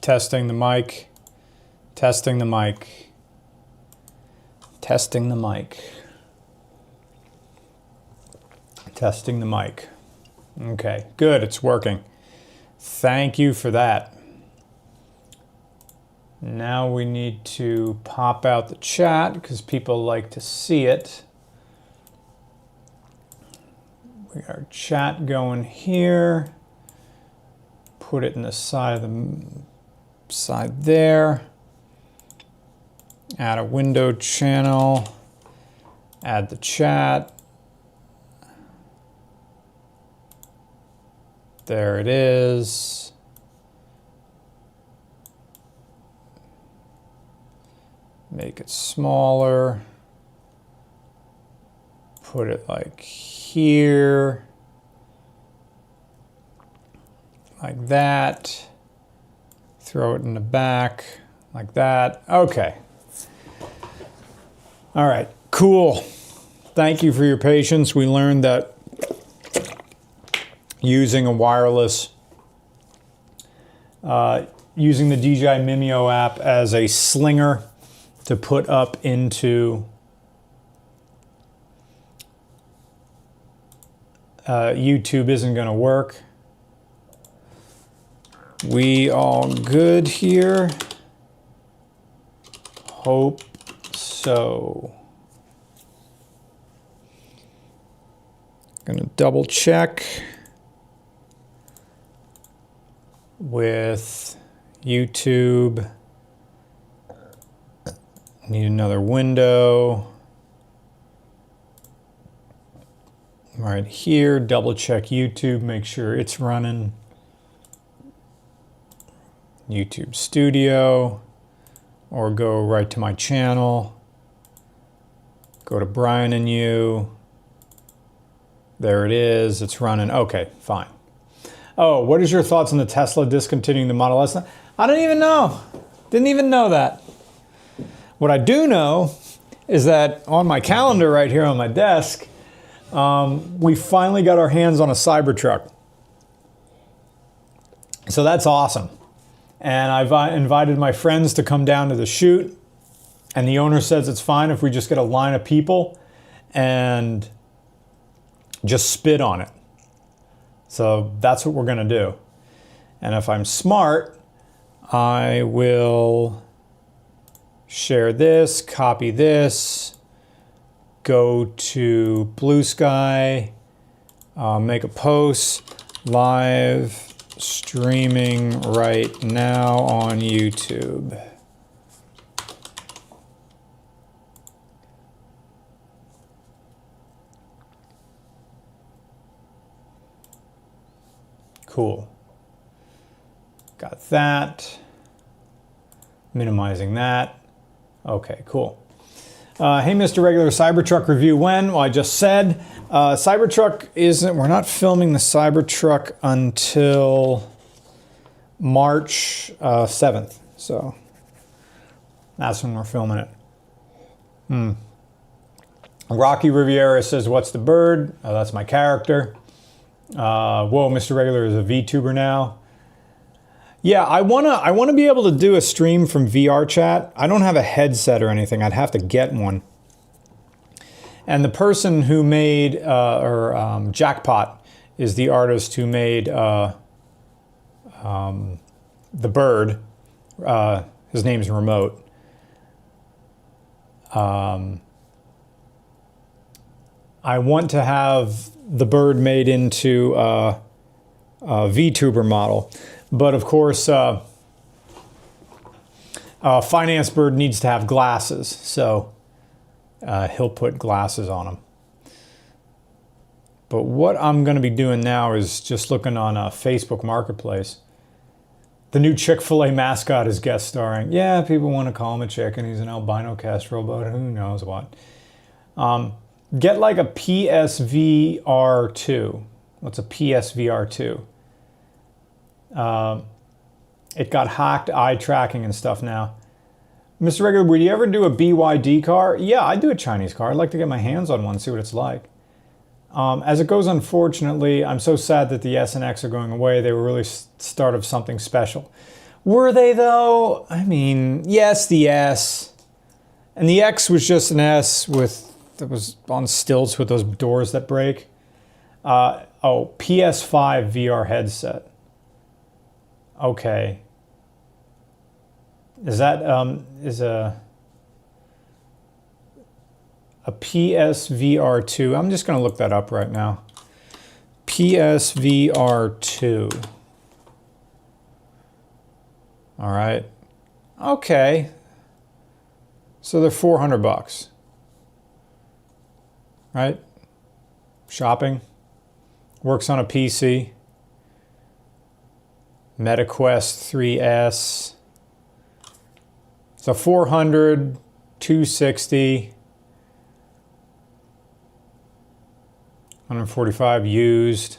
Testing the mic. Testing the mic. Testing the mic. Testing the mic. Okay, good, it's working. Thank you for that. Now we need to pop out the chat because people like to see it. We got our chat going here. Put it in the side of the side there. Add a window channel. Add the chat. There it is. Make it smaller. Put it like here. Like that. Throw it in the back like that. Okay. All right, cool. Thank you for your patience. We learned that using a wireless, using the DJI Mimeo app as a slinger to put up into YouTube isn't going to work. We all good here? Hope so. Gonna double check with YouTube. Need another window. Right here, double check YouTube, make sure it's running. YouTube Studio, or go right to my channel. Go to Brian and you. There it is, it's running. Okay, fine. Oh, what is your thoughts on the Tesla discontinuing the Model S? I don't even know. Didn't even know that. What I do know is that on my calendar right here on my desk, we finally got our hands on a Cybertruck. So that's awesome. And I've invited my friends to come down to the shoot. And the owner says it's fine if we just get a line of people and just spit on it. So that's what we're going to do. And if I'm smart, I will share this, copy this, go to Blue Sky, make a post, live streaming right now on YouTube. Cool. Got that. Minimizing that. Okay, cool. Hey, Mr. Regular, Cybertruck review when? Well, I just said. Cybertruck isn't, we're not filming the Cybertruck until March 7th. So that's when we're filming it. Rocky Riviera says, what's the bird? Oh, that's my character. Whoa, Mr. Regular is a VTuber now. Yeah, I wanna be able to do a stream from VR chat. I don't have a headset or anything. I'd have to get one. And the person who made, Jackpot is the artist who made the bird. His name's Remote. I want to have the bird made into a VTuber model. But of course, Finance Bird needs to have glasses, so he'll put glasses on him. But what I'm going to be doing now is just looking on Facebook Marketplace. The new Chick-fil-A mascot is guest starring. Yeah, people want to call him a chicken. He's an albino Castro, but who knows what. Get like a PSVR 2. What's a PSVR 2? It got hacked, eye tracking and stuff now. Mr. Regular, would you ever do a BYD car? Yeah, I'd do a Chinese car. I'd like to get my hands on one, see what it's like. As it goes, unfortunately, I'm so sad that the S and X are going away. They were really start of something special. Were they though? I mean, yes, the S. And the X was just an S that was on stilts with those doors that break. Oh, PS5 VR headset. Okay. Is that is a PSVR 2? I'm just going to look that up right now. PSVR 2. All right. Okay. So they're $400. Right? Shopping. Works on a PC. MetaQuest 3S. So 400, 260, 145 used.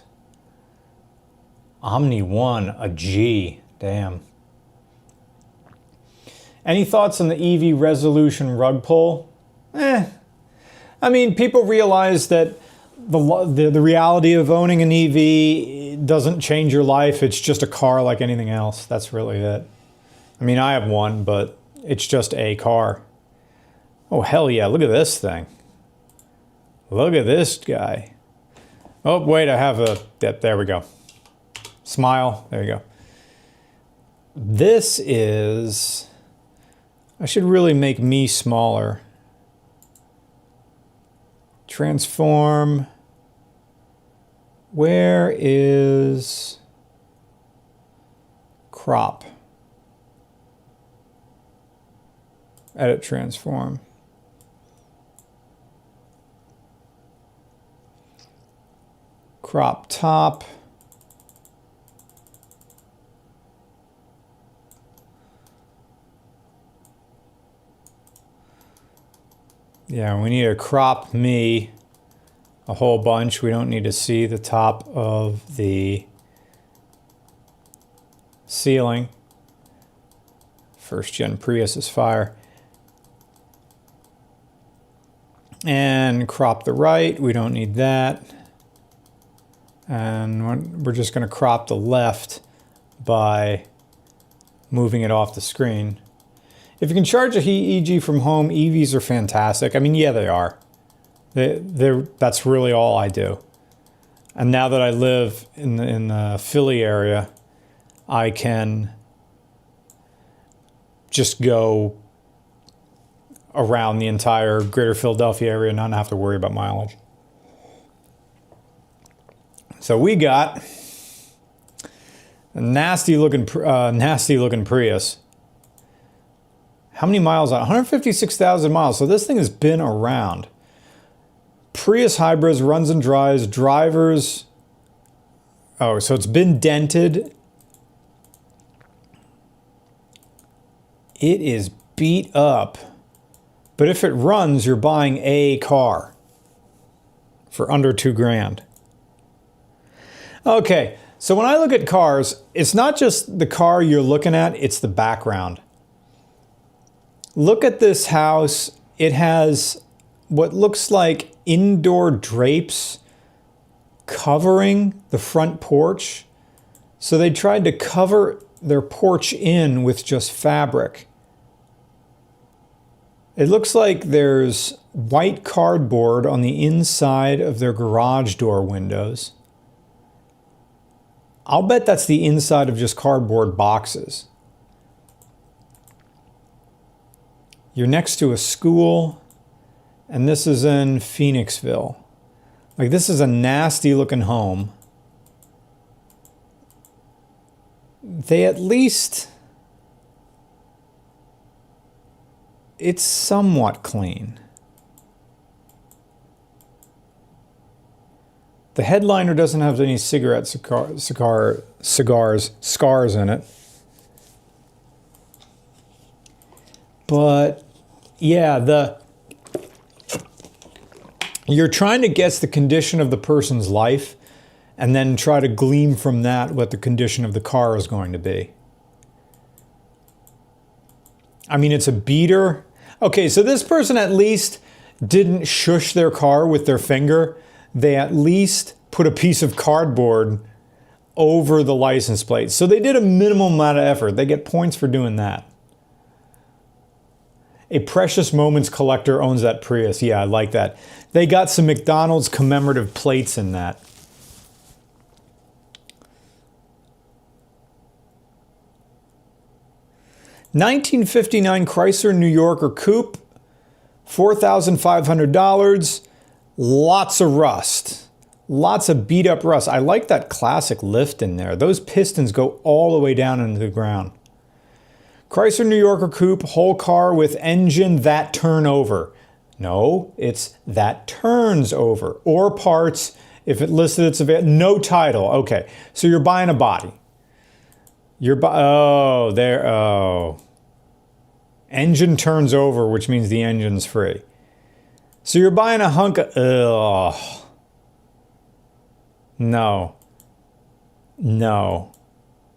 Omni 1, a G. Damn. Any thoughts on the EV resolution rug pull? I mean, people realize that the reality of owning an EV doesn't change your life. It's just a car like anything else. That's really it. I mean, I have one, but it's just a car. Oh, hell yeah. Look at this thing. Look at this guy. Oh, wait, I have a... There we go. Smile. There you go. This is... I should really make me smaller. Transform. Where is crop? Edit transform. Crop top. Yeah, we need to crop me a whole bunch. We don't need to see the top of the ceiling. First gen Prius is fire. And crop the right. We don't need that. And we're just going to crop the left by moving it off the screen. If you can charge a EEG from home, EVs are fantastic. I mean, yeah, they are. That's really all I do. And now that I live in the Philly area, I can just go around the entire greater Philadelphia area and not have to worry about mileage. So we got a nasty looking Prius. How many miles on? 156,000 miles. So this thing has been around. Prius hybrids, runs and drives, drivers. Oh, so it's been dented. It is beat up. But if it runs, you're buying a car for under $2,000. Okay, so when I look at cars, it's not just the car you're looking at, it's the background. Look at this house. It has what looks like indoor drapes covering the front porch. So they tried to cover their porch in with just fabric. It looks like there's white cardboard on the inside of their garage door windows. I'll bet that's the inside of just cardboard boxes. You're next to a school, and this is in Phoenixville. Like, this is a nasty looking home. They at least... It's somewhat clean. The headliner doesn't have any scars in it. But yeah, you're trying to guess the condition of the person's life and then try to glean from that what the condition of the car is going to be. I mean, it's a beater. Okay, so this person at least didn't shush their car with their finger. They at least put a piece of cardboard over the license plate. So they did a minimum amount of effort. They get points for doing that. A Precious Moments collector owns that Prius. Yeah, I like that. They got some McDonald's commemorative plates in that. $1959 Chrysler New Yorker Coupe, $4,500. Lots of rust. Lots of beat up rust. I like that classic lift in there. Those pistons go all the way down into the ground. Chrysler New Yorker Coupe, whole car with engine that turn over. No, it's that turns over. Or parts, if it listed it's available. No title. Okay, so you're buying a body. Engine turns over, which means the engine's free. So you're buying a hunk of... No.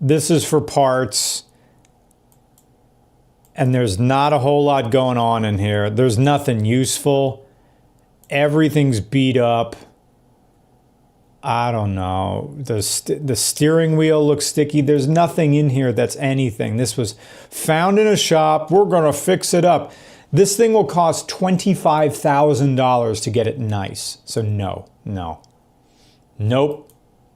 This is for parts. And there's not a whole lot going on in here. There's nothing useful. Everything's beat up. I don't know. The steering wheel looks sticky. There's nothing in here that's anything. This was found in a shop. We're going to fix it up. This thing will cost $25,000 to get it nice. So no. Nope.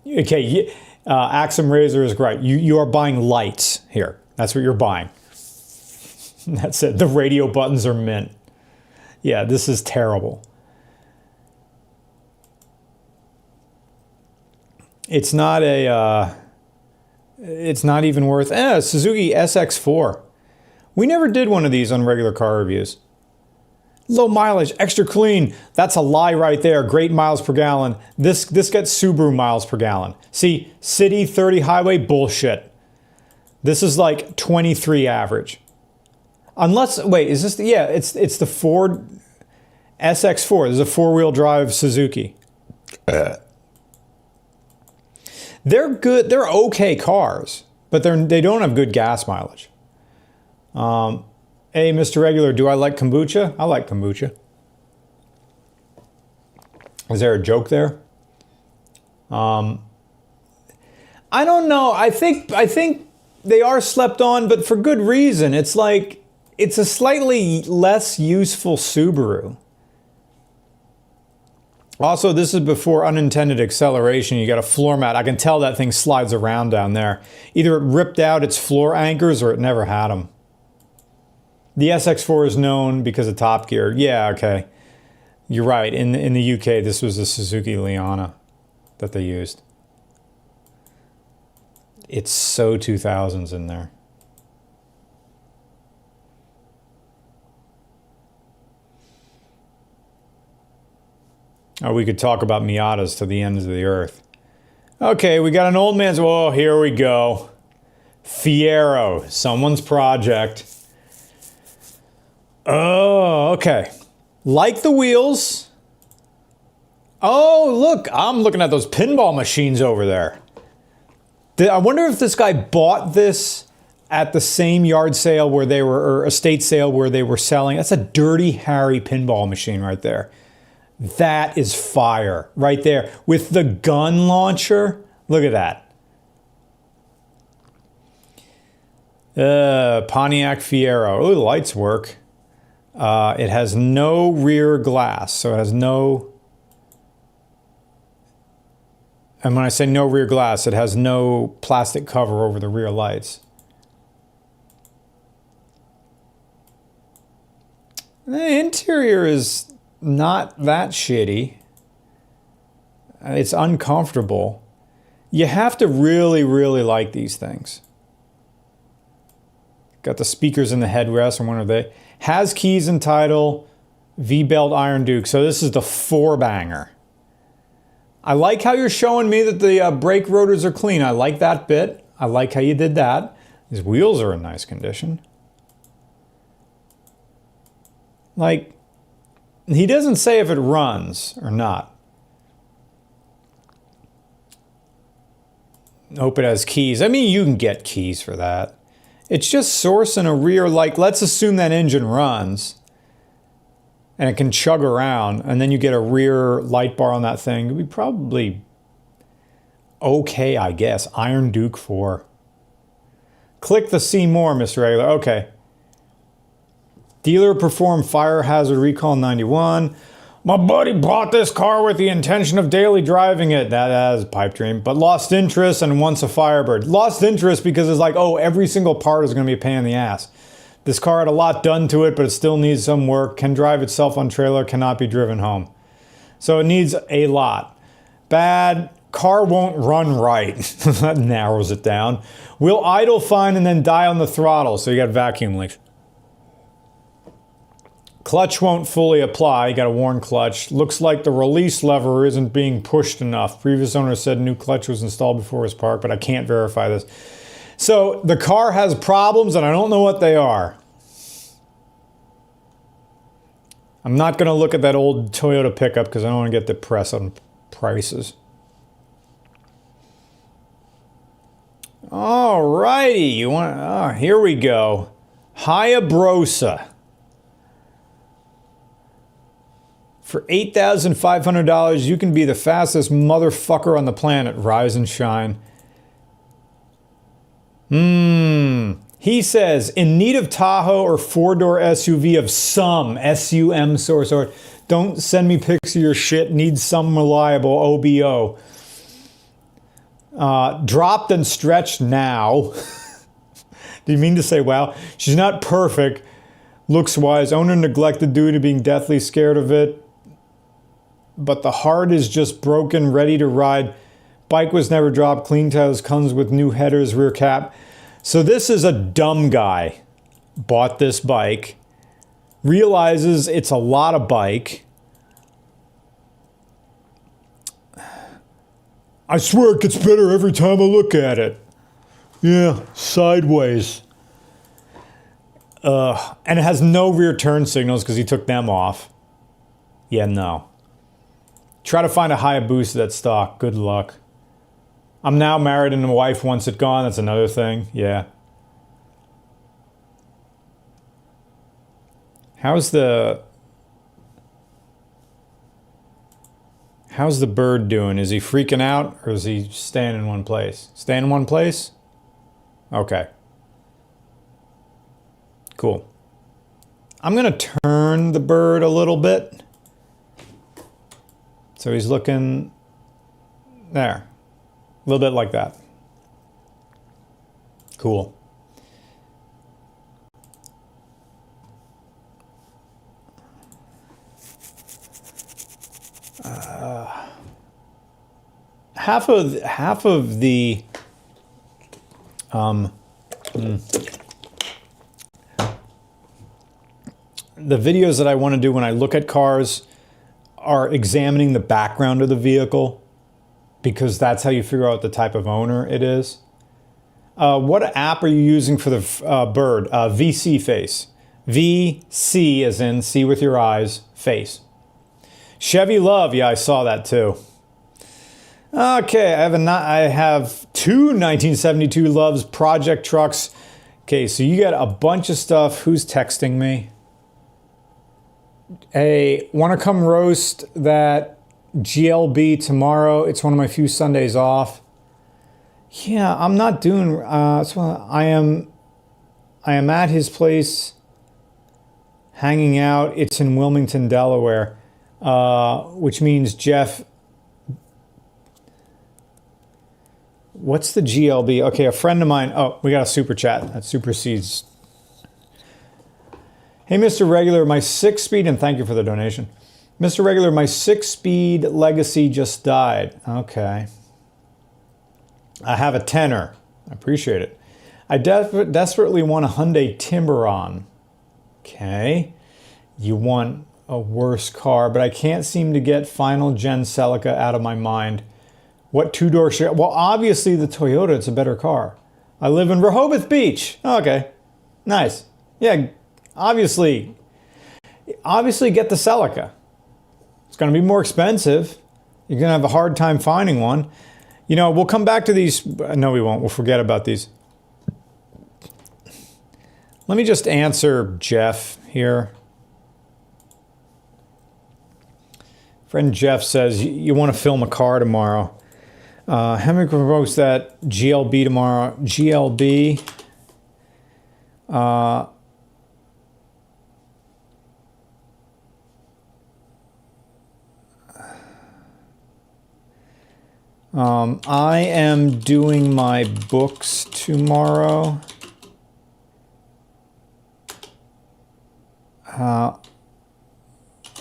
Okay, Axum Razor is great. You are buying lights here. That's what you're buying. That's it. The radio buttons are mint. Yeah, this is terrible. It's not a... it's not even worth... Suzuki SX4. We never did one of these on regular car reviews. Low mileage, extra clean. That's a lie right there. Great miles per gallon. This gets Subaru miles per gallon. See, city 30 highway, bullshit. This is like 23 average. Unless, wait, is this the, yeah, it's the Ford SX4. This is a four-wheel drive Suzuki. They're good, they're okay cars, but they don't have good gas mileage. Hey, Mr. Regular, do I like kombucha? I like kombucha. Is there a joke there? I don't know. I think they are slept on, but for good reason. It's like, it's a slightly less useful Subaru. Also, this is before unintended acceleration. You got a floor mat. I can tell that thing slides around down there. Either it ripped out its floor anchors or it never had them. The SX4 is known because of Top Gear. Yeah, okay. You're right. In the UK, this was the Suzuki Liana that they used. It's so 2000s in there. Oh, we could talk about Miatas to the ends of the earth. Okay, we got an old man's... Oh, here we go. Fiero, someone's project. Oh, okay. Like the wheels. Oh, look, I'm looking at those pinball machines over there. I wonder if this guy bought this at the same yard sale where they were, or estate sale where they were selling. That's a Dirty Harry pinball machine right there. That is fire right there with the gun launcher. Look at that. Pontiac Fiero. Oh, the lights work. It has no rear glass, so it has no... And when I say no rear glass, it has no plastic cover over the rear lights. The interior is not that shitty. It's uncomfortable. You have to really, really like these things. Got the speakers in the headrest, or one of they. Has keys and title, V-belt Iron Duke. So this is the four-banger. I like how you're showing me that the brake rotors are clean. I like that bit. I like how you did that. These wheels are in nice condition. Like, he doesn't say if it runs or not. Hope it has keys. I mean, you can get keys for that. It's just sourcing a rear, like, let's assume that engine runs and it can chug around, and then you get a rear light bar on that thing. It'd be probably okay, I guess. Iron Duke 4. Click the see more, Mr. Regular. Okay. Dealer performed fire hazard recall 91. My buddy bought this car with the intention of daily driving it. That is a pipe dream. But lost interest and wants a Firebird. Lost interest because it's like, oh, every single part is going to be a pain in the ass. This car had a lot done to it, but it still needs some work. Can drive itself on trailer, cannot be driven home. So it needs a lot. Bad. Car won't run right. That narrows it down. Will idle fine and then die on the throttle. So you got vacuum leaks. Clutch won't fully apply. You got a worn clutch. Looks like the release lever isn't being pushed enough. Previous owner said new clutch was installed before his park, but I can't verify this. So the car has problems and I don't know what they are. I'm not going to look at that old Toyota pickup because I don't want to get the press on prices. Alrighty, you want? Oh, here we go. Hayabusa. For $8,500, you can be the fastest motherfucker on the planet. Rise and shine. He says, in need of Tahoe or four-door SUV of some SUM source. Or don't send me pics of your shit. Need some reliable OBO. Dropped and stretched now. Do you mean to say, wow? She's not perfect. Looks wise. Owner neglected due to being deathly scared of it. But the heart is just broken, ready to ride. Bike was never dropped. Clean tires, comes with new headers, rear cap. So this is a dumb guy. Bought this bike. Realizes it's a lot of bike. I swear it gets better every time I look at it. Yeah, sideways. And it has no rear turn signals because he took them off. Yeah, no. Try to find a Hayabusa that's stock. Good luck. I'm now married and my wife wants it gone. That's another thing. Yeah. How's the bird doing? Is he freaking out or is he staying in one place? Staying in one place? Okay. Cool. I'm going to turn the bird a little bit. So he's looking there. A little bit like that. Cool. Half of the videos that I want to do when I look at cars are examining the background of the vehicle, because that's how you figure out the type of owner it is. What app are you using for the bird? VC Face. VC as in see with your eyes, face. Chevy Love, yeah, I saw that too. Okay, I have two 1972 Loves project trucks. Okay, so you got a bunch of stuff. Who's texting me? Hey, want to come roast that GLB tomorrow? It's one of my few Sundays off. Yeah, I'm not doing. So I am at his place, hanging out. It's in Wilmington, Delaware, which means Jeff. What's the GLB? Okay, a friend of mine. Oh, we got a super chat. That supersedes. Hey, Mr. Regular, my 6-speed, and thank you for the donation. Mr. Regular, my 6-speed Legacy just died. Okay. I have a tenner. I appreciate it. I desperately want a Hyundai Tiburon. Okay. You want a worse car, but I can't seem to get final gen Celica out of my mind. What two-door share? Well, obviously the Toyota, it's a better car. I live in Rehoboth Beach. Okay. Nice. Yeah, obviously get the Celica. It's going to be more expensive. You're going to have a hard time finding one. You know, we'll come back to these. No, we won't. We'll forget about these. Let me just answer Jeff here. Friend Jeff says, you want to film a car tomorrow. Henrik provokes that GLB tomorrow. GLB. I am doing my books tomorrow.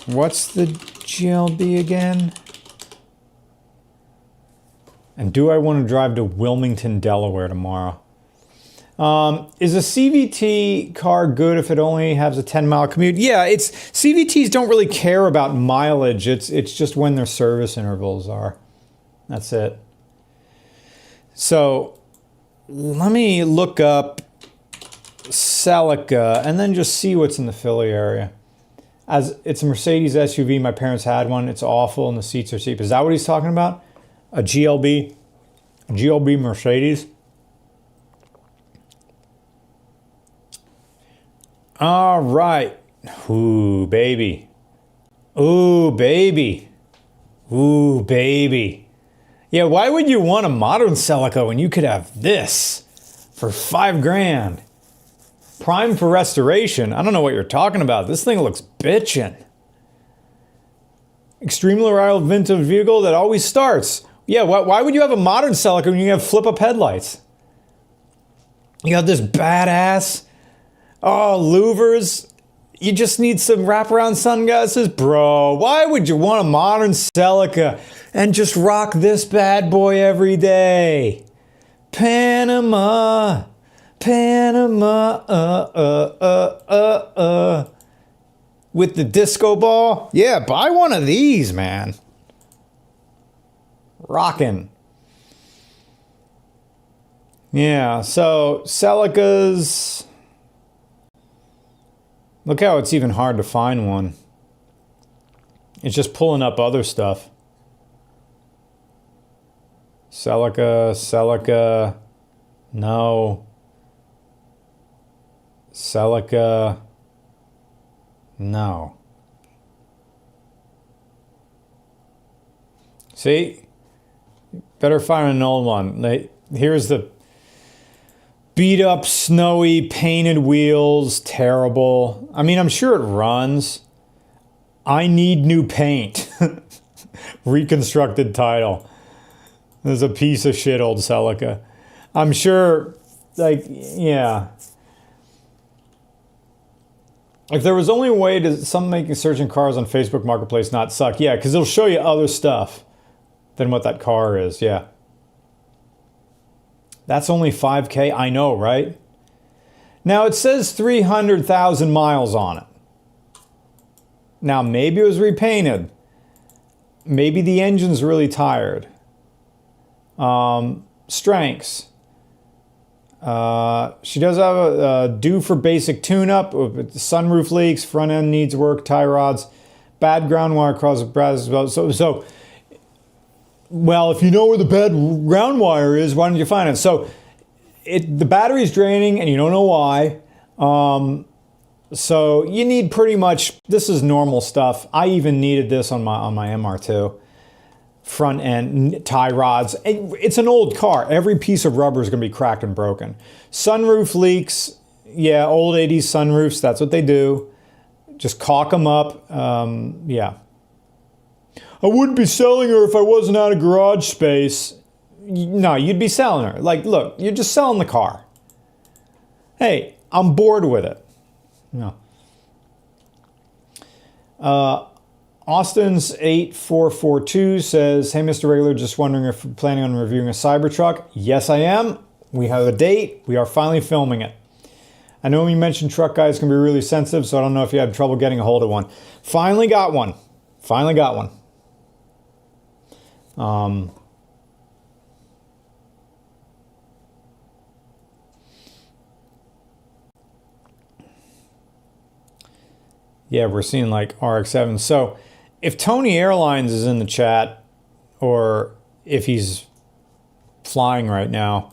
What's the GLB again? And do I want to drive to Wilmington, Delaware tomorrow? Is a CVT car good if it only has a 10-mile commute? Yeah, CVTs don't really care about mileage. It's just when their service intervals are. That's it. So let me look up Celica and then just see what's in the Philly area. As it's a Mercedes SUV, my parents had one. It's awful and the seats are cheap. Is that what he's talking about? A GLB? A GLB Mercedes? All right. Ooh, baby. Ooh, baby. Ooh, baby. Yeah, why would you want a modern Celica when you could have this for $5,000? Prime for restoration. I don't know what you're talking about. This thing looks bitchin'. Extremely reliable vintage vehicle that always starts. Yeah, why would you have a modern Celica when you have flip-up headlights? You got this badass. Oh, louvers. You just need some wraparound sunglasses? Bro, why would you want a modern Celica and just rock this bad boy every day? Panama, Panama, with the disco ball? Yeah, buy one of these, man. Rockin'. Yeah, so Celicas. Look how it's even hard to find one. It's just pulling up other stuff. Celica, Celica, no. Celica, no. See? Better find an old one. Here's the beat up, snowy, painted wheels, terrible. I mean, I'm sure it runs. I need new paint. Reconstructed title. There's a piece of shit old Celica. I'm sure, like, yeah. If there was only a way to some making searching cars on Facebook Marketplace not suck, yeah, because it'll show you other stuff than what that car is, yeah. That's only $5,000. I know, right? Now, it says 300,000 miles on it. Now, maybe it was repainted. Maybe the engine's really tired. Strengths. She does have a due for basic tune-up. Sunroof leaks, front end needs work, tie rods, bad ground wire across the brass. So, well, if you know where the bad ground wire is, why don't you find it? So the battery's draining and you don't know why. So you need pretty much, this is normal stuff. I even needed this on my MR2. Front end, tie rods. It's an old car. Every piece of rubber is going to be cracked and broken. Sunroof leaks. Yeah, old 80s sunroofs, that's what they do. Just caulk them up. Yeah. I wouldn't be selling her if I wasn't out of garage space. No, you'd be selling her. Like, look, you're just selling the car. Hey, I'm bored with it. No. Austin's 8442 says, hey, Mr. Regular, just wondering if you're planning on reviewing a Cybertruck. Yes, I am. We have a date. We are finally filming it. I know you mentioned truck guys can be really sensitive, so I don't know if you had trouble getting a hold of one. Finally got one. Finally got one. Yeah, we're seeing like RX-7. So if Tony Airlines is in the chat, or if he's flying right now,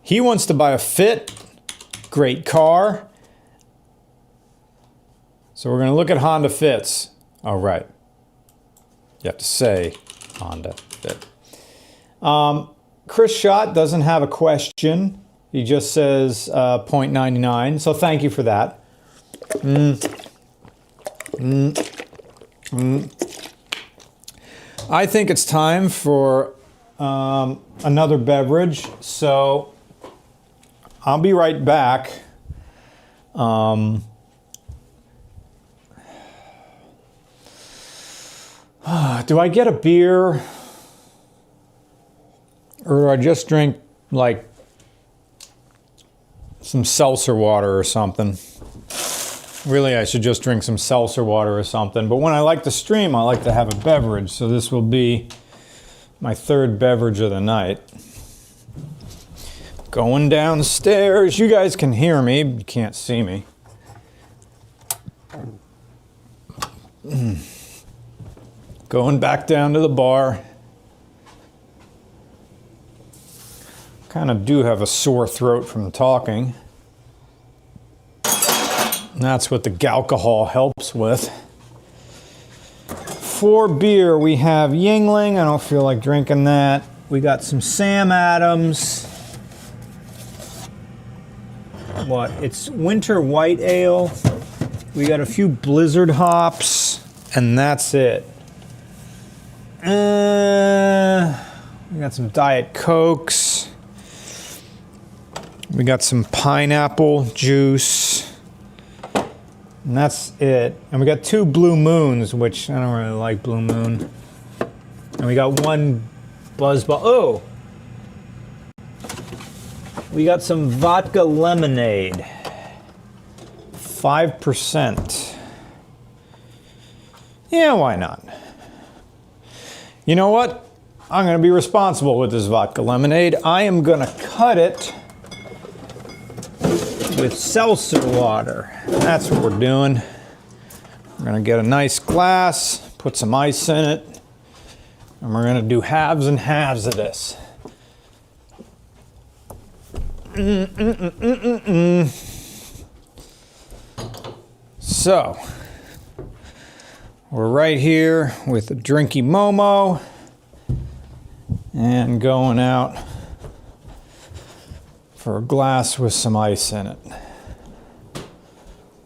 he wants to buy a Fit. Great car. So we're going to look at Honda Fits. Oh, right. You have to say Honda Fit. Chris Schott doesn't have a question. He just says 0.99. So thank you for that. I think it's time for another beverage. So I'll be right back. Do I get a beer? Or do I just drink like some seltzer water or something? Really, I should just drink some seltzer water or something. But when I like to stream, I like to have a beverage. So this will be my third beverage of the night. Going downstairs. You guys can hear me. You can't see me. Going back down to the bar. Kind of do have a sore throat from talking. And that's what the alcohol helps with. For beer, we have Yingling. I don't feel like drinking that. We got some Sam Adams. What? It's winter white ale. We got a few Blizzard hops, and that's it. We got some Diet Cokes. We got some pineapple juice. And that's it. And we got 2 Blue Moons, which I don't really like Blue Moon. And we got 1 Buzzball. Oh! We got some vodka lemonade. 5%. Yeah, why not? You know what? I'm going to be responsible with this vodka lemonade. I am going to cut it with seltzer water. That's what we're doing. We're going to get a nice glass, put some ice in it, and we're going to do halves and halves of this. So, we're right here with a drinky Momo and going out for a glass with some ice in it.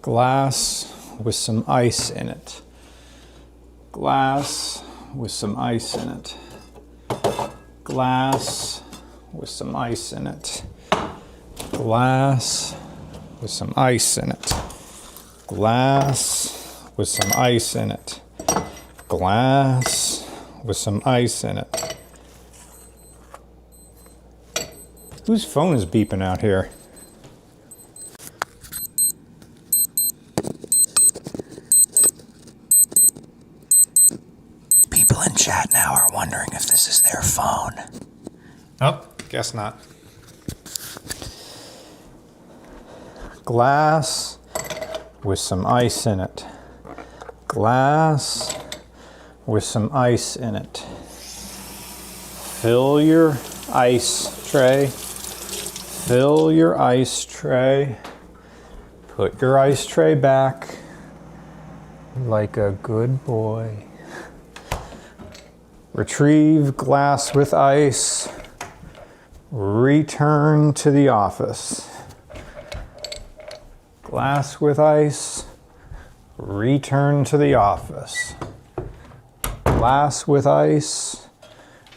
Glass with some ice in it. Glass with some ice in it. Glass with some ice in it. Glass with some ice in it. Glass with some ice in it. Glass with some ice in it. Whose phone is beeping out here? People in chat now are wondering if this is their phone. Oh, guess not. Glass with some ice in it. Glass with some ice in it. Fill your ice tray. Fill your ice tray. Put your ice tray back like a good boy. Retrieve glass with ice. Return to the office. Glass with ice. Return to the office. Glass with ice.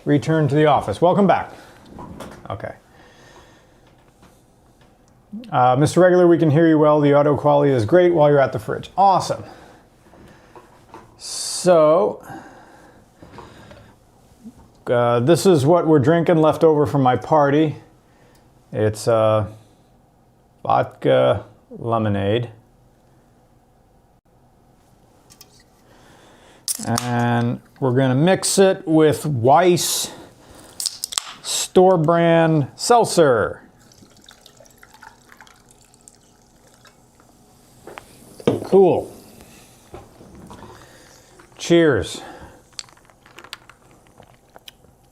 Return to the office. Welcome back. Okay. Mr. Regular, we can hear you well. The audio quality is great while you're at the fridge. Awesome. So, this is what we're drinking left over from my party. It's vodka lemonade. And we're going to mix it with Weiss store brand seltzer. Cool. Cheers.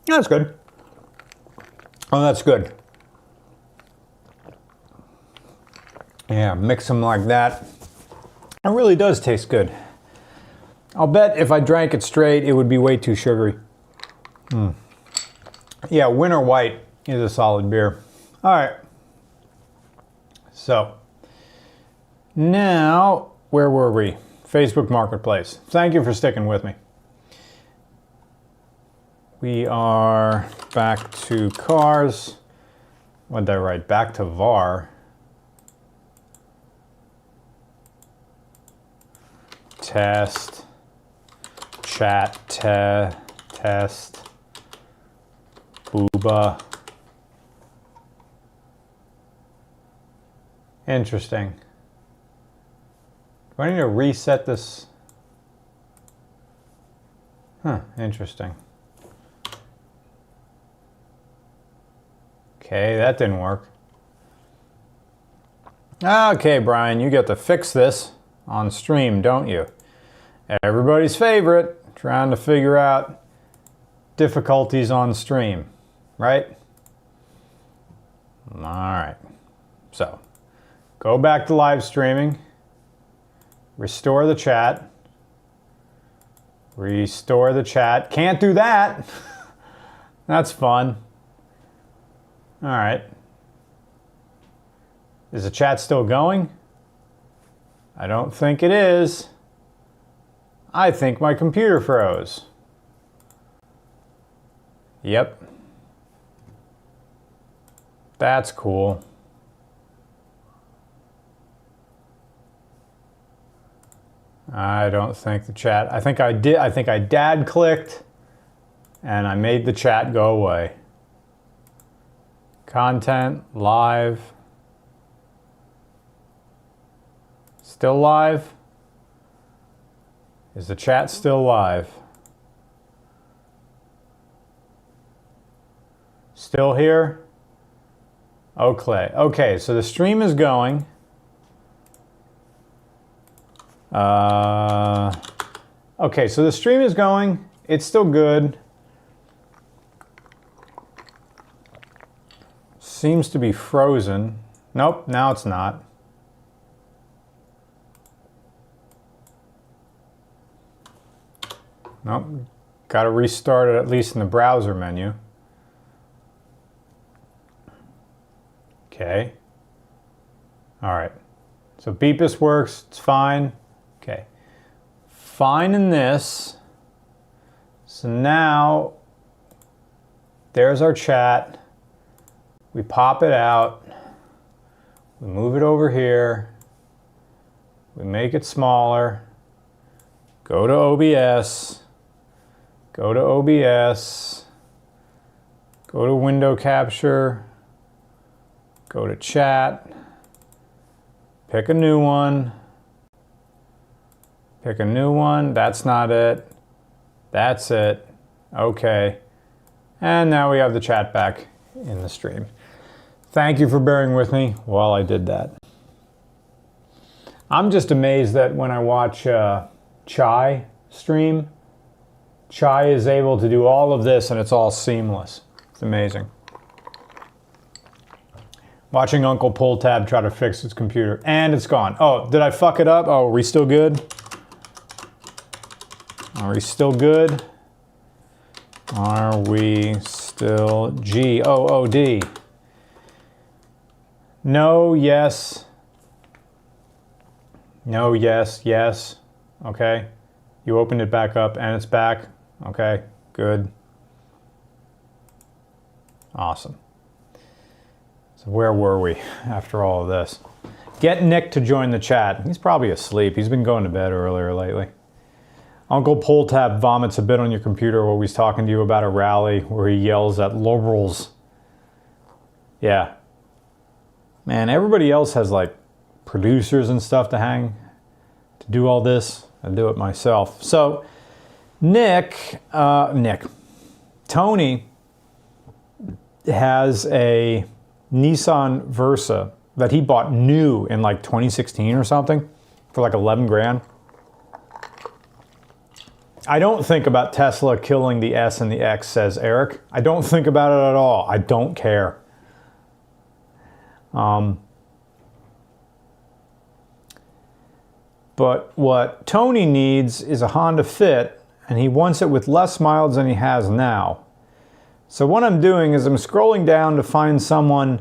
That's good. Oh, that's good. Yeah, mix them like that. It really does taste good. I'll bet if I drank it straight, it would be way too sugary. Yeah, Winter White is a solid beer. All right. So, now, where were we? Facebook Marketplace. Thank you for sticking with me. We are back to cars. What did I write? Back to VAR. Test. Chat. Test. Booba. Interesting. Do I need to reset this? Huh, interesting. Okay, that didn't work. Okay, Brian, you get to fix this on stream, don't you? Everybody's favorite, trying to figure out difficulties on stream, right? All right, so go back to live streaming, restore the chat, restore the chat. Can't do that. That's fun. All right. Is the chat still going? I don't think it is. I think my computer froze. Yep. That's cool. I don't think the chat, I think I did, I think I dad clicked and I made the chat go away. Content, live. Still live? Is the chat still live? Still here? Okay. Okay, so the stream is going. Okay, so the stream is going. It's still good. Seems to be frozen. Nope, now it's not. Nope, got to restart it at least in the browser menu. Okay. All right. So Beepus works, it's fine. Okay. Fine in this. So now, there's our chat. We pop it out. We move it over here. We make it smaller. Go to OBS. Go to OBS. Go to window capture. Go to chat. Pick a new one. Pick a new one. That's not it. That's it. Okay. And now we have the chat back in the stream. Thank you for bearing with me while I did that. I'm just amazed that when I watch Chai stream, Chai is able to do all of this and it's all seamless. It's amazing. Watching Uncle Pull Tab try to fix his computer and it's gone. Oh, did I fuck it up? Oh, are we still good? Are we still good? Are we still G-O-O-D? No, yes. No, yes, yes. Okay. You opened it back up and it's back. Okay, good. Awesome. So where were we after all of this? Get Nick to join the chat. He's probably asleep. He's been going to bed earlier lately. Uncle Pull Tab vomits a bit on your computer while he's talking to you about a rally where he yells at liberals. Yeah. Man, everybody else has like producers and stuff to do all this. I do it myself. So Tony has a Nissan Versa that he bought new in like 2016 or something for like 11 grand. I don't think about Tesla killing the S and the X, says Eric. I don't think about it at all. I don't care. But what Tony needs is a Honda Fit, and he wants it with less miles than he has now. So what I'm doing is I'm scrolling down to find someone.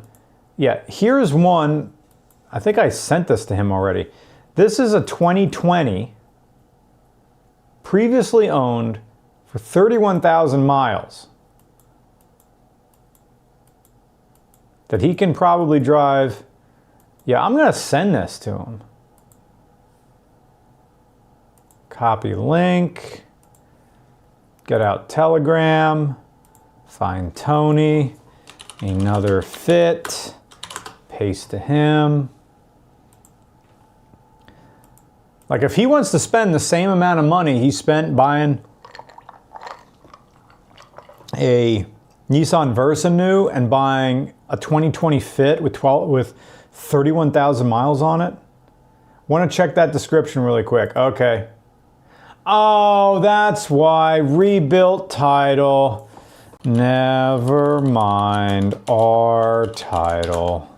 Yeah, here's one. I think I sent this to him already. This is a 2020, previously owned for 31,000 miles. That he can probably drive. Yeah, I'm going to send this to him. Copy link. Get out Telegram. Find Tony. Another fit. Paste to him. Like if he wants to spend the same amount of money he spent buying a Nissan Versa new and buying a 2020 Fit with 31,000 miles on it. Want to check that description really quick. Okay. Oh, that's why. Rebuilt title. Never mind. Our title.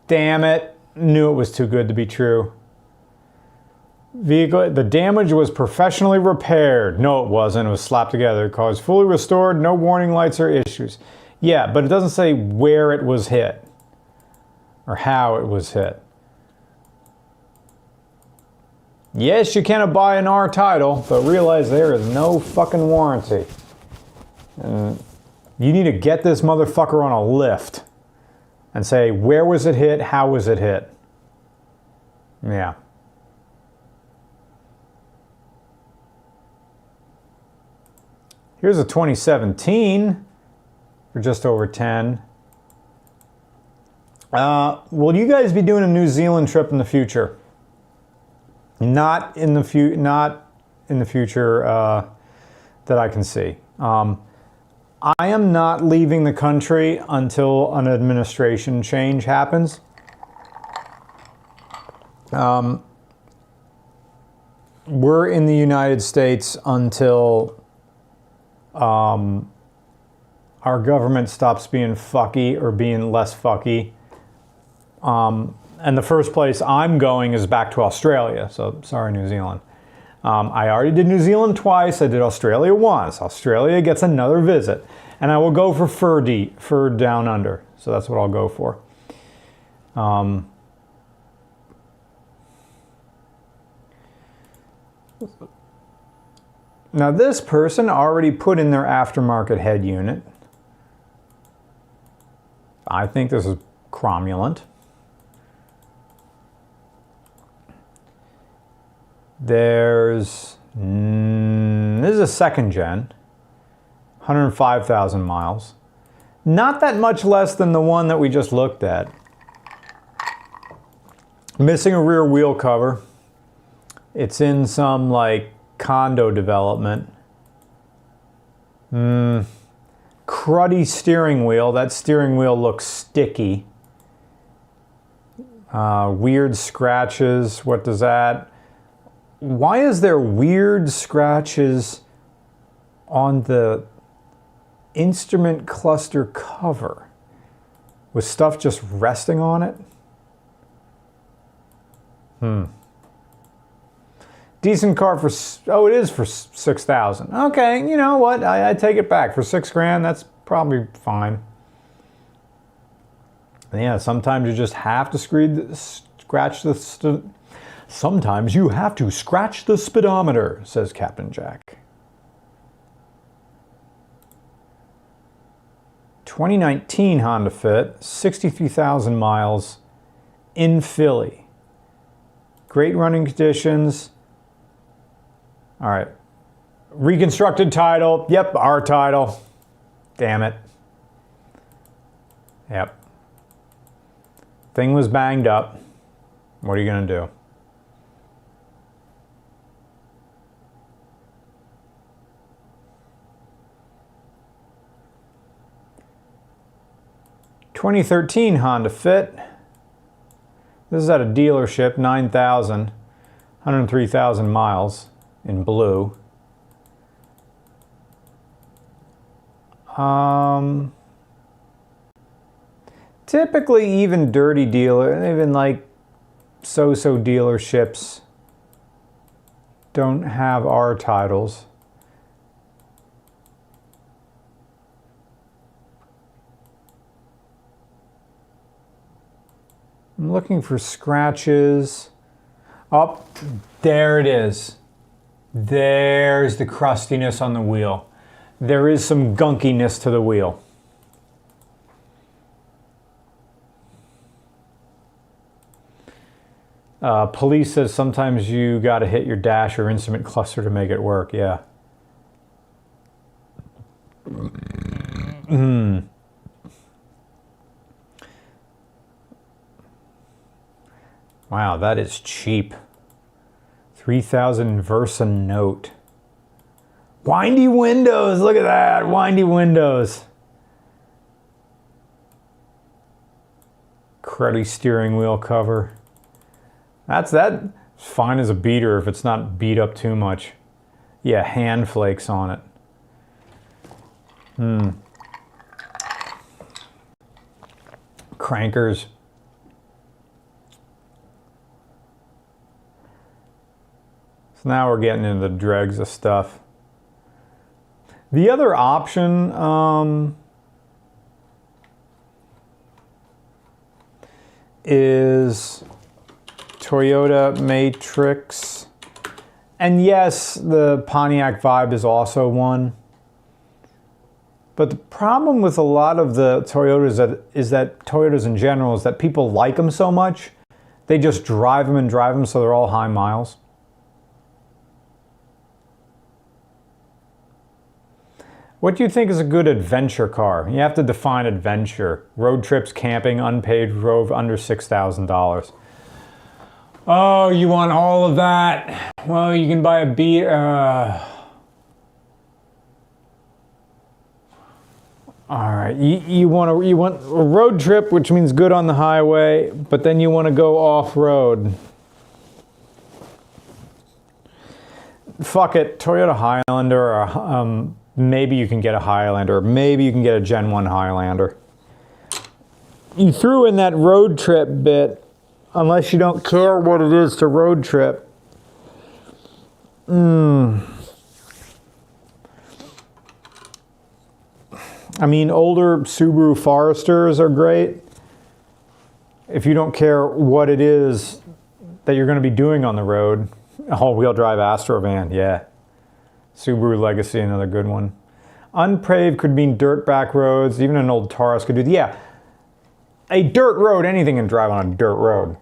Damn it. Knew it was too good to be true. Vehicle, the damage was professionally repaired. No, it wasn't. It was slapped together. Car is fully restored. No warning lights or issues. Yeah, but it doesn't say where it was hit or how it was hit. Yes, you can buy an R title, but realize there is no fucking warranty. And you need to get this motherfucker on a lift and say, where was it hit? How was it hit? Yeah. Here's a 2017 for just over 10. Will you guys be doing a New Zealand trip in the future? Not in the future that I can see. I am not leaving the country until an administration change happens. We're in the United States until our government stops being fucky or being less fucky. And the first place I'm going is back to Australia. So sorry, New Zealand. I already did New Zealand twice. I did Australia once. Australia gets another visit. And I will go for fur down under. So that's what I'll go for. Now this person already put in their aftermarket head unit. I think this is cromulent. This is a second gen, 105,000 miles. Not that much less than the one that we just looked at. Missing a rear wheel cover. It's in some like condo development. Cruddy steering wheel. That steering wheel looks sticky. Weird scratches. What does that? Why is there weird scratches on the instrument cluster cover? With stuff just resting on it? Decent car for, oh, it is for 6,000. Okay, you know what? I take it back. For $6,000, that's probably fine. And yeah, sometimes you just have to scratch the. Sometimes you have to scratch the speedometer, says Captain Jack. 2019 Honda Fit, 63,000 miles in Philly. Great running conditions. All right. Reconstructed title. Yep, our title. Damn it. Yep. Thing was banged up. What are you going to do? '13 Honda Fit. This is at a dealership, 103,000 miles in blue. Typically, even dirty dealer, even like so-so dealerships don't have our titles. I'm looking for scratches. Oh, there it is. There's the crustiness on the wheel. There is some gunkiness to the wheel. Police says sometimes you got to hit your dash or instrument cluster to make it work. Yeah. Wow, that is cheap. 3,000 Versa Note. Windy windows, look at that, windy windows. Cruddy steering wheel cover. That's fine as a beater if it's not beat up too much. Yeah, hand flakes on it. Crankers. So now we're getting into the dregs of stuff. The other option is Toyota Matrix. And yes, the Pontiac Vibe is also one. But the problem with a lot of the Toyotas is that Toyotas in general is that people like them so much, they just drive them and drive them so they're all high miles. What do you think is a good adventure car? You have to define adventure. Road trips, camping, unpaid road under $6,000. Oh, you want all of that? Well, you can buy a beer. All right, you want a road trip, which means good on the highway, but then you want to go off-road. Fuck it, Toyota Highlander, or maybe you can get a Highlander, maybe you can get a Gen 1 Highlander. You threw in that road trip bit, unless you don't care what it is to road trip. I mean, older Subaru Foresters are great if you don't care what it is that you're going to be doing on the road. All-wheel drive Astrovan, yeah. Subaru Legacy, another good one. Unpaved could mean dirt back roads. Even an old Taurus could do, yeah. A dirt road, anything can drive on a dirt road.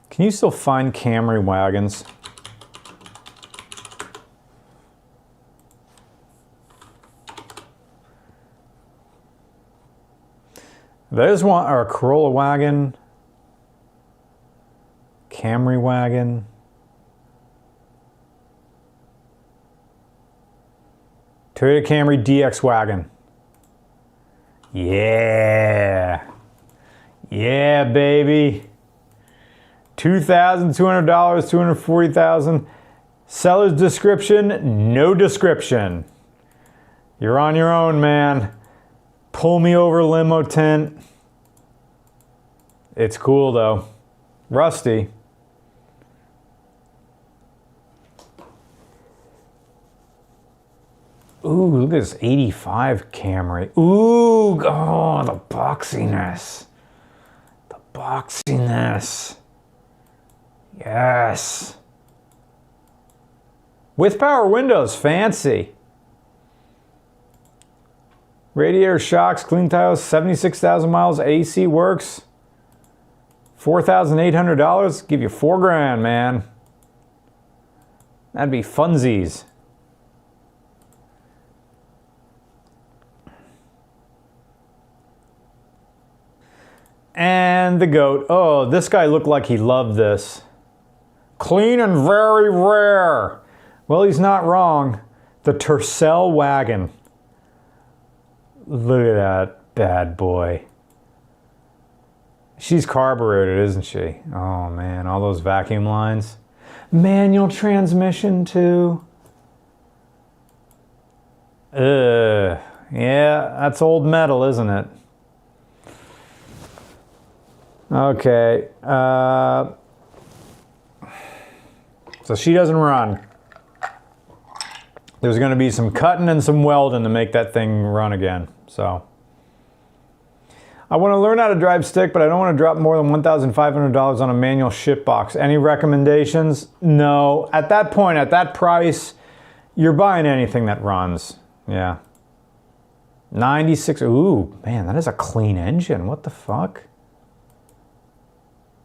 Can you still find Camry wagons? There's one, or a Corolla wagon, Camry wagon. Toyota Camry DX wagon. Yeah. Yeah, baby. $2,200, $240,000. Seller's description, no description. You're on your own, man. Pull me over limo tent. It's cool though. Rusty. Ooh, look at this 85 Camry. Ooh, oh, the boxiness. The boxiness. Yes. With power windows, fancy. Radiator shocks, clean tires, 76,000 miles, AC works. $4,800, give you $4,000, man. That'd be funsies. And the goat. Oh, this guy looked like he loved this. Clean and very rare. Well, he's not wrong. The Tercel wagon. Look at that bad boy. She's carbureted, isn't she? Oh man, all those vacuum lines. Manual transmission too. Yeah, that's old metal, isn't it? Okay. So she doesn't run. There's going to be some cutting and some welding to make that thing run again. So I want to learn how to drive stick, but I don't want to drop more than $1,500 on a manual ship box. Any recommendations? No. At that point, at that price, you're buying anything that runs. Yeah. 96. Ooh, man, that is a clean engine. What the fuck?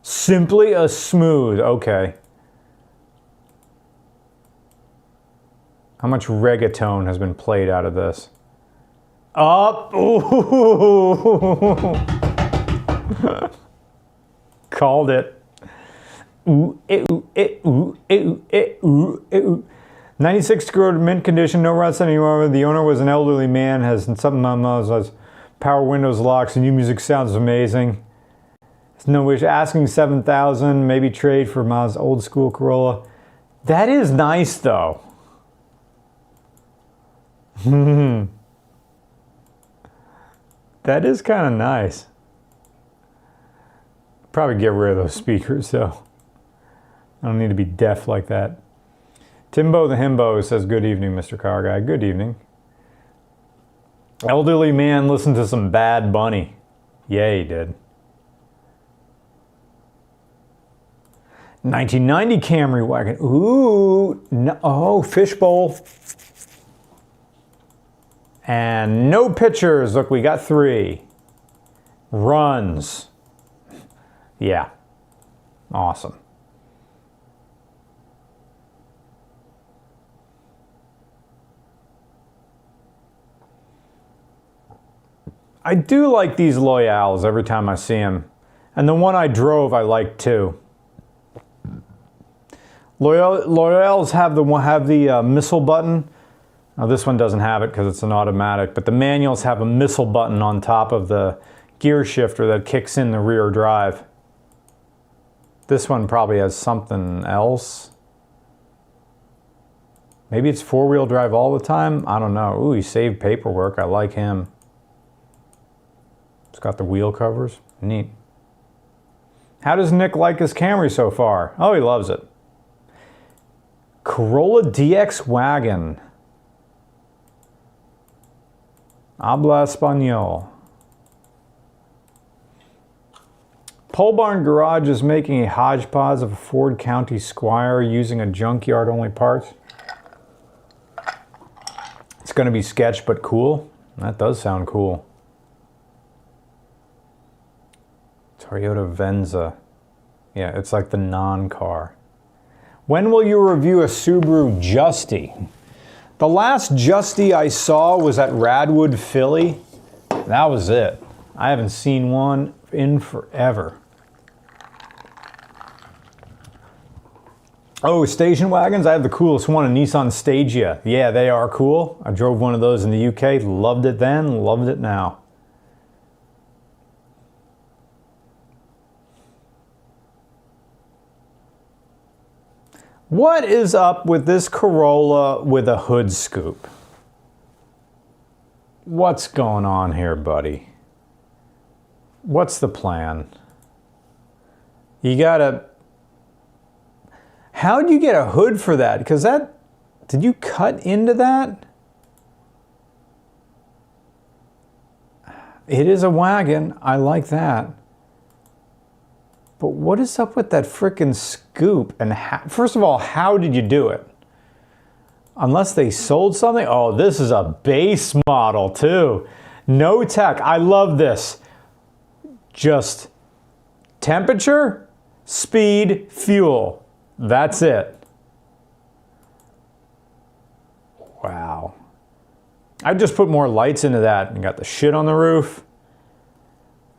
Simply a smooth. Okay. How much reggaeton has been played out of this? Up. Ooh. Called it. Ooh, ooh, ooh, ooh, ooh, ooh. 96 good mint condition, no rust anymore. The owner was an elderly man, has something on those power windows, locks, and new music sounds amazing. There's no wish asking 7,000, maybe trade for Ma's old school Corolla. That is nice though. That is kind of nice. Probably get rid of those speakers though. I don't need to be deaf like that. Timbo the Himbo says, good evening, Mr. Car Guy. Good evening. Elderly man listened to some Bad Bunny. Yeah, he did. 1990 Camry wagon. Ooh. No, oh, fishbowl. And no pictures. Look, we got 3. Runs. Yeah. Awesome. I do like these Loyales every time I see them. And the one I drove I like too. Loyales have the missile button. Now this one doesn't have it because it's an automatic, but the manuals have a missile button on top of the gear shifter that kicks in the rear drive. This one probably has something else. Maybe it's 4-wheel drive all the time? I don't know. Ooh, he saved paperwork. I like him. It's got the wheel covers. Neat. How does Nick like his Camry so far? Oh, he loves it. Corolla DX wagon. Habla Español. Pole Barn Garage is making a hodgepodge of a Ford County Squire using a junkyard only parts. It's going to be sketch but cool. That does sound cool. Toyota Venza. Yeah, it's like the non-car. When will you review a Subaru Justy? The last Justy I saw was at Radwood, Philly. That was it. I haven't seen one in forever. Oh, station wagons? I have the coolest one, a Nissan Stagia. Yeah, they are cool. I drove one of those in the UK. Loved it then, loved it now. What is up with this Corolla with a hood scoop? What's going on here, buddy? What's the plan? You gotta... How'd you get a hood for that? Because that... Did you cut into that? It is a wagon. I like that. But what is up with that frickin' scoop? And first of all, how did you do it? Unless they sold something? Oh, this is a base model too. No tech. I love this. Just temperature, speed, fuel. That's it. Wow. I just put more lights into that and got the shit on the roof.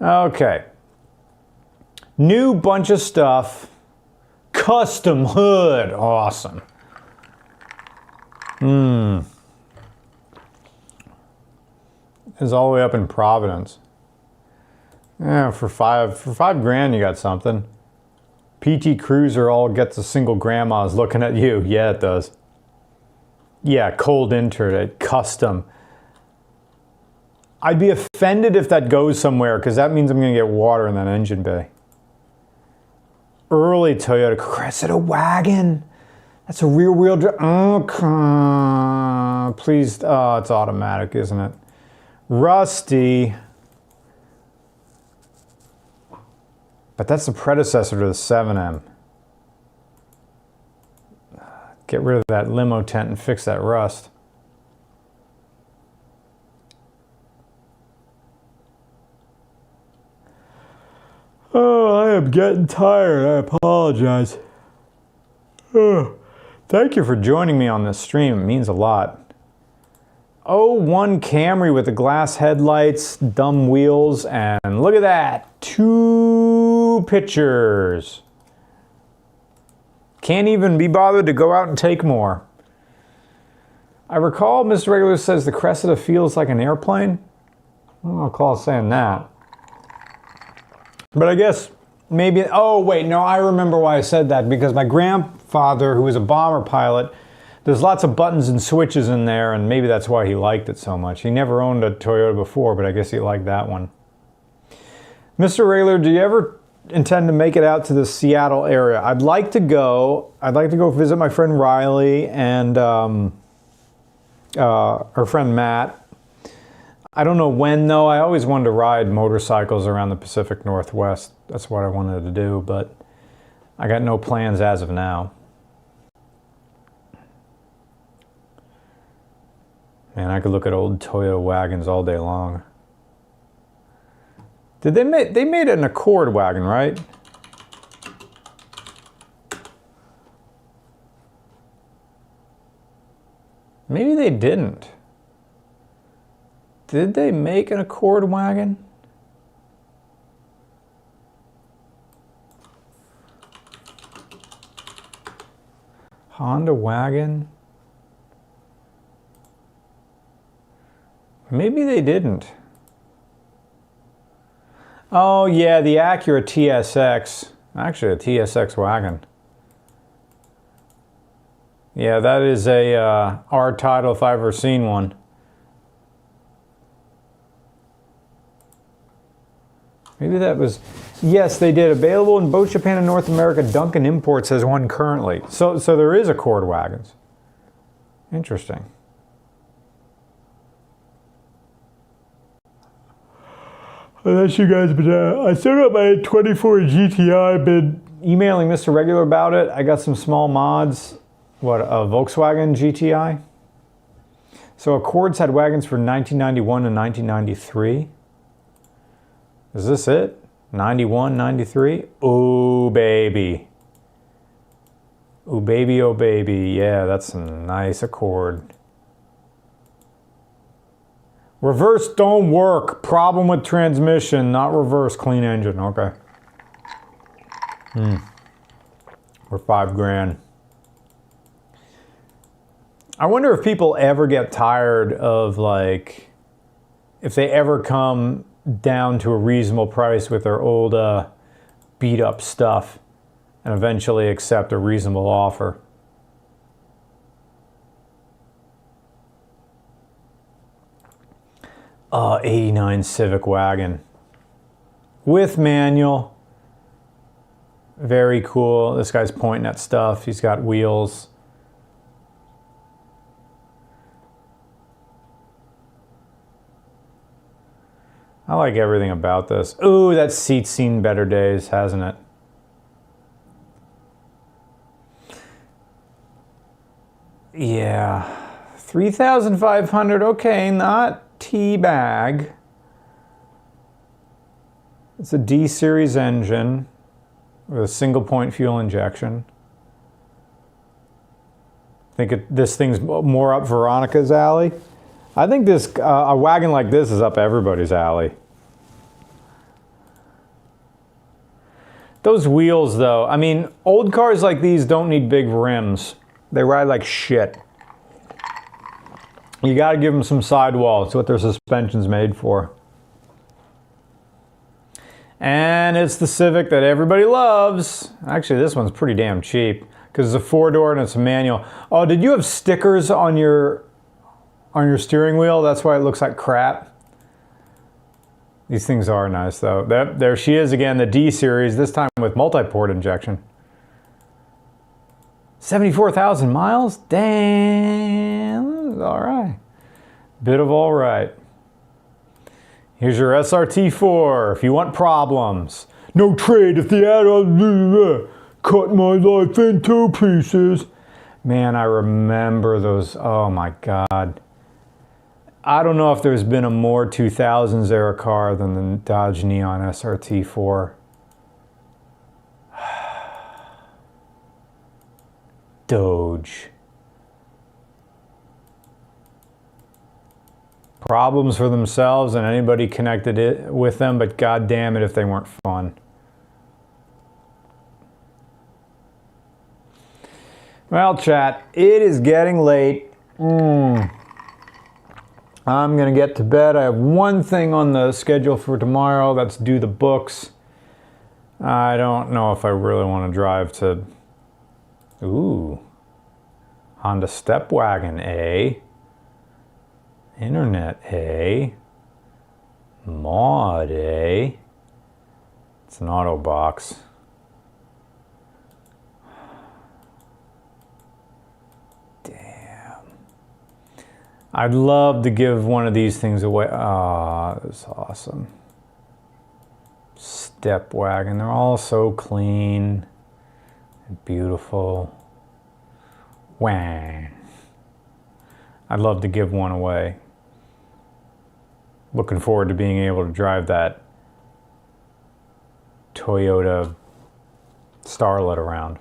Okay. New bunch of stuff. Custom hood. Awesome. It's all the way up in Providence. Yeah, for five grand you got something. PT Cruiser all gets a single grandma's looking at you. Yeah, it does. Yeah, cold intern, custom. I'd be offended if that goes somewhere because that means I'm going to get water in that engine bay. Early Toyota Cressida wagon. That's a rear wheel drive. Oh, please. Oh, it's automatic, isn't it? Rusty. But that's the predecessor to the 7M. Get rid of that limo tent and fix that rust. Oh, I am getting tired. I apologize. Oh, thank you for joining me on this stream. It means a lot. Oh, one Camry with the glass headlights, dumb wheels, and look at that. 2 pictures. Can't even be bothered to go out and take more. I recall Mr. Regular says the Cressida feels like an airplane. I don't recall saying that. But I guess maybe, oh wait, no, I remember why I said that, because my grandfather, who was a bomber pilot, there's lots of buttons and switches in there, and maybe that's why he liked it so much. He never owned a Toyota before, but I guess he liked that one. Mr. Regular, do you ever intend to make it out to the Seattle area? I'd like to go. I'd like to go visit my friend Riley and her friend Matt. I don't know when though. I always wanted to ride motorcycles around the Pacific Northwest. That's what I wanted to do, but I got no plans as of now. Man, I could look at old Toyota wagons all day long. Did they made an Accord wagon, right? Maybe they didn't. Did they make an Accord wagon? Honda wagon? Maybe they didn't. Oh yeah, the Acura TSX. Actually, a TSX wagon. Yeah, that is a R title if I've ever seen one. Maybe that was, yes, they did. Available in both Japan and North America. Duncan Imports has one currently. So there is Accord wagons. Interesting. Unless you guys, but I still got my 24 GTI. I've been emailing Mr. Regular about it. I got some small mods. What, a Volkswagen GTI? So Accords had wagons from 1991 and 1993. Is this it? 91, 93? Oh, baby. Oh, baby, oh, baby. Yeah, that's a nice Accord. Reverse don't work. Problem with transmission, not reverse, clean engine. Okay. For $5,000. I wonder if people ever get tired of, like, if they ever come down to a reasonable price with their old beat up stuff and eventually accept a reasonable offer. Oh, 89 Civic wagon with manual. Very cool. This guy's pointing at stuff. He's got wheels. I like everything about this. Ooh, that seat's seen better days, hasn't it? Yeah. 3,500, okay, not teabag. It's a D-series engine with a single point fuel injection. I think this thing's more up Veronica's alley. I think this a wagon like this is up everybody's alley. Those wheels though, I mean, old cars like these don't need big rims. They ride like shit. You gotta give them some sidewall. It's what their suspension's made for. And it's the Civic that everybody loves. Actually, this one's pretty damn cheap because it's a 4-door and it's a manual. Oh, did you have stickers on your steering wheel? That's why it looks like crap. These things are nice though. There she is again, the D series, this time with multi-port injection. 74,000 miles? Damn, all right. Bit of all right. Here's your SRT4 if you want problems. No trade if the add-on cut my life in 2 pieces. Man, I remember those. Oh my God. I don't know if there's been a more 2000s era car than the Dodge Neon SRT4. Doge. Problems for themselves and anybody connected it with them, but God damn it if they weren't fun. Well, chat, it is getting late. I'm gonna get to bed. I have one thing on the schedule for tomorrow. That's do the books. I don't know if I really want to drive to... Ooh. Honda Step Wagon, eh? Internet, eh? Mod, eh? It's an auto box. Damn. I'd love to give one of these things away. Ah, that's awesome. Step Wagon. They're all so clean and beautiful. Wang. I'd love to give one away. Looking forward to being able to drive that Toyota Starlet around.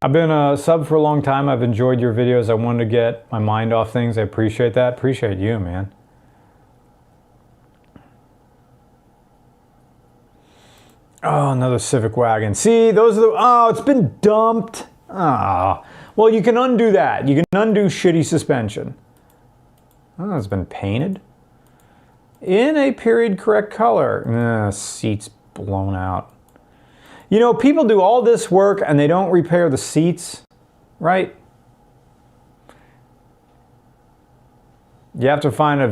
I've been a sub for a long time. I've enjoyed your videos. I wanted to get my mind off things. I appreciate that. Appreciate you, man. Oh, another Civic wagon. See, those are the... Oh, it's been dumped. Ah. Well, you can undo that. You can undo shitty suspension. Oh, it's been painted. In a period correct color. Seats blown out. You know, people do all this work and they don't repair the seats, right? You have to find a,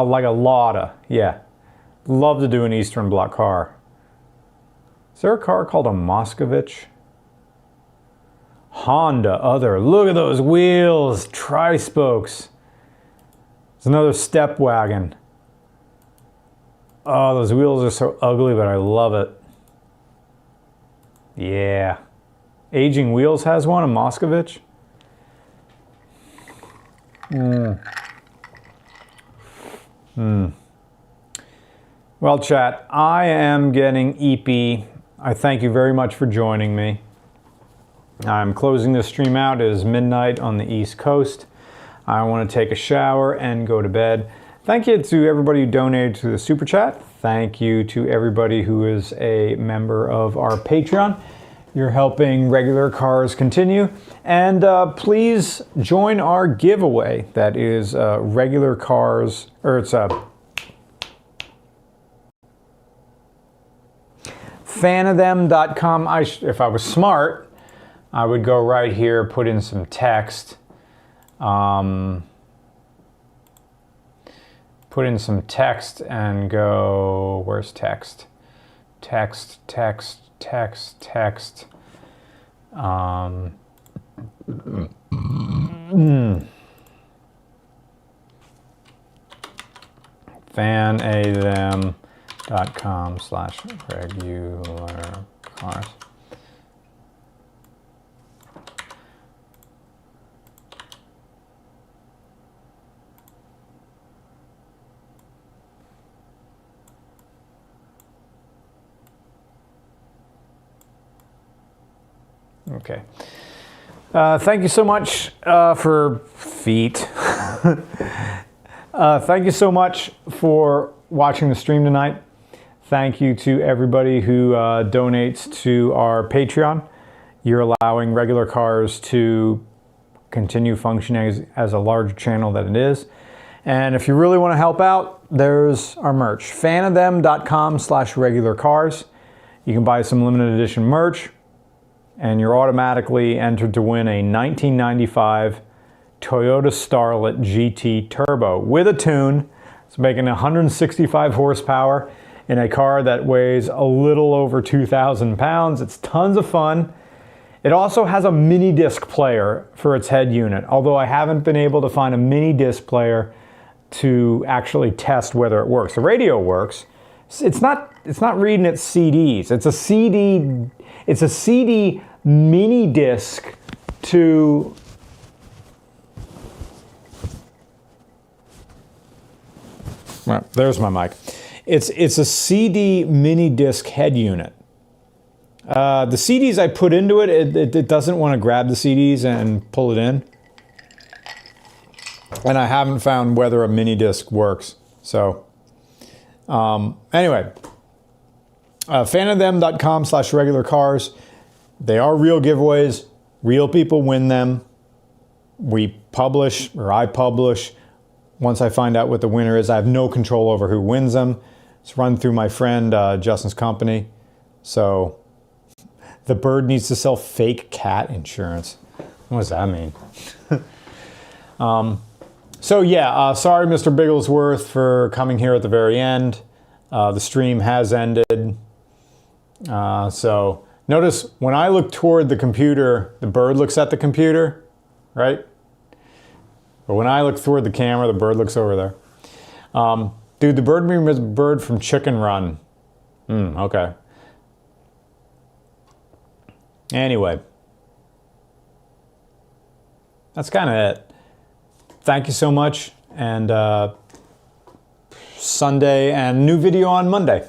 like a Lada, yeah. Love to do an Eastern Bloc car. Is there a car called a Moscovich? Honda, other. Look at those wheels, tri-spokes. There's another step wagon. Oh, those wheels are so ugly, but I love it. Yeah. Aging Wheels has one, a Moscovich. Well, chat, I am getting eepy. I thank you very much for joining me. I'm closing this stream out. It is midnight on the East Coast. I want to take a shower and go to bed. Thank you to everybody who donated to the Super Chat. Thank you to everybody who is a member of our Patreon. You're helping Regular Cars continue. And please join our giveaway. That is Regular Cars, or it's fanofthem.com. If I was smart, I would go right here, put in some text. Put in some text and go, where's text? Text. fanofthem.com/regular cars. Okay. Thank you so much for feet. Thank you so much for watching the stream tonight. Thank you to everybody who donates to our Patreon. You're allowing Regular Cars to continue functioning as a larger channel that it is. And if you really want to help out, there's our merch. fanofthem.com/regular cars. You can buy some limited edition merch, and you're automatically entered to win a 1995 Toyota Starlet GT Turbo with a tune. It's making 165 horsepower in a car that weighs a little over 2,000 pounds. It's tons of fun, It also has a mini disc player for its head unit, although I haven't been able to find a mini disc player to actually test whether it works. The radio works. It's not reading its CDs. It's a CD mini disc to well, there's my mic. It's a CD mini disc head unit. The CDs I put into it, it doesn't want to grab the CDs and pull it in. And I haven't found whether a mini disc works. So, anyway, fanofthem.com/regularcars. They are real giveaways. Real people win them. We publish, or I publish. Once I find out what the winner is, I have no control over who wins them. It's run through my friend Justin's company. So the bird needs to sell fake cat insurance. What does that mean? So yeah, sorry Mr. Bigglesworth for coming here at the very end. The stream has ended. So notice when I look toward the computer, the bird looks at the computer, right? But when I look toward the camera, the bird looks over there. Dude, the bird meme is a bird from Chicken Run. Okay. Anyway. That's kind of it. Thank you so much. And Sunday and new video on Monday.